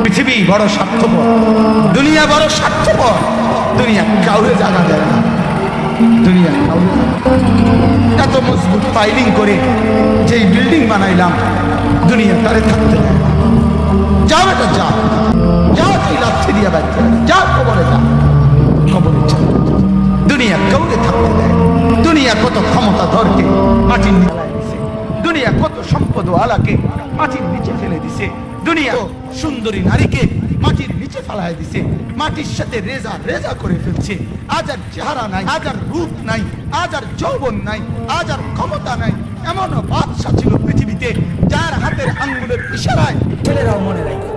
পৃথিবী বড় স্বার্থপর, দুনিয়া বড় স্বার্থপর। দুনিয়া কাউরে জায়গা দেয় না, দুনিয়া কাউরে এত মজবুত পাইলিং করে যেই বিল্ডিং বানাইলাম, দুনিয়া তারে থাকতে দেয় না। যাও এটা যাও, যাও তুই লাথি দিয়ে বাইরে যা, কবরে যা, কবরে যা। দুনিয়া কাউরে থাকতে দেয়। দুনিয়া কত ক্ষমতা ধরকে মাটির নিচে দিছে, দুনিয়া কত সম্পদ আলাকে মাটির নিচে ফেলে দিছে, দুনিয়া সুন্দরী নারীকে মাটির নিচে ফেলায় দিছে, মাটির সাথে রেজা রেজা করে ফেলছে। আজ আর চেহারা নাই, আজ আর রূপ নাই, আজ আর যৌবন নাই, আজ আর ক্ষমতা নাই। এমন বাদশা ছিল পৃথিবীতে যার হাতের আঙ্গুলের ইশারায়। ছেলেরাও মনে রাখে,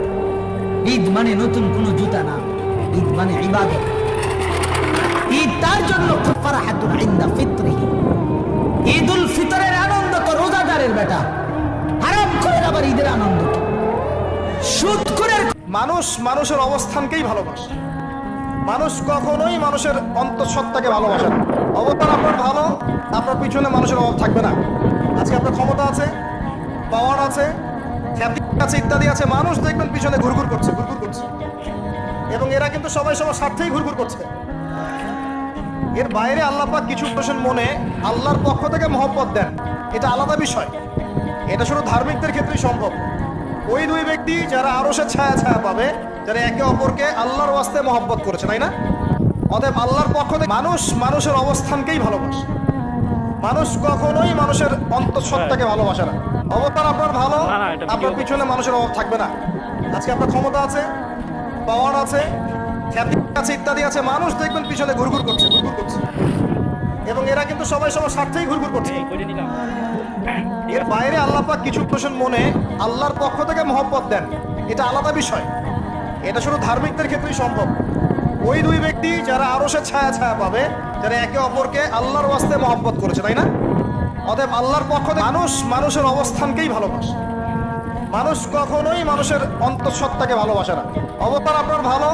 ঈদ মানে নতুন কোনো জুতা না, ঈদ মানে ইবাদত। ঈদ তার জন্য ফারাহাতুন ইনদা ফিতরিহি। ঈদুল ফিতরের আনন্দ তো রোজাদারের বেটা, হারাম করে আবার ঈদের আনন্দ সুদ করে। মানুষ মানুষের অবস্থানকেই ভালোবাসে, মানুষ কখনোই মানুষের অন্তঃসত্ত্বাকে ভালোবাসে না। অবস্থান আপনার ভালো, আপনার পিছনে মানুষের অভাব থাকবে না। আজকে আপনার ক্ষমতা আছে, পাওয়ার আছে, খ্যাতি আছে, ইত্যাদি আছে, মানুষ দেখবেন পিছনে ঘুরঘুর করছে, ঘুরঘুর করছে, এবং এরা কিন্তু সবাই সবার স্বার্থেই ঘুরঘুর করছে। এর বাইরে আল্লাহ পাক কিছু প্রশ্ন মনে আল্লাহর পক্ষ থেকে মহব্বত দেন, এটা আলাদা বিষয়। এটা শুধু ধার্মিকদের ক্ষেত্রেই সম্ভব। ওই দুই ব্যক্তি যারা আরশের ছায়া ছায়া পাবে, যারা একে অপরকে আল্লাহর ওয়াস্তে মহব্বত করেছে, তাই না? অতএব আল্লাহর পক্ষ থেকে মানুষ মানুষের অবস্থানকেই ভালোবাসে, মানুষ কখনোই মানুষের অন্তঃসত্ত্বাকে ভালোবাসে না। অবস্থান আপনার ভালো, আপনার পিছনে মানুষের অভাব থাকবে না। আজকে আপনার ক্ষমতা আছে, পাওয়ার আছে, খ্যাতি আছে, ইত্যাদি আছে, মানুষ দেখবেন পিছনে ঘুরঘুর করছে, ঘুরঘুর করছে, এবং এরা কিন্তু সবাই সবার স্বার্থেই ঘুরঘুর করছে। এর বাইরে আল্লাহ পাক কিছু প্রশ্ন মনে আল্লাহর পক্ষ থেকে মহব্বত দেন, এটা আলাদা বিষয়। এটা শুধু ধার্মিকদের ক্ষেত্রেই সম্ভব। ওই দুই ব্যক্তি যারা আরশের ছায়া ছায়া পাবে, যারা একে অপরকে আল্লাহর ওয়াস্তে মহব্বত করেছে, তাই না? অতএব আল্লাহর পক্ষ থেকে মানুষ মানুষের অবস্থানকেই ভালোবাসে, মানুষ কখনোই মানুষের অন্তঃসত্ত্বাকে ভালোবাসে না। অবস্থান আপনার ভালো,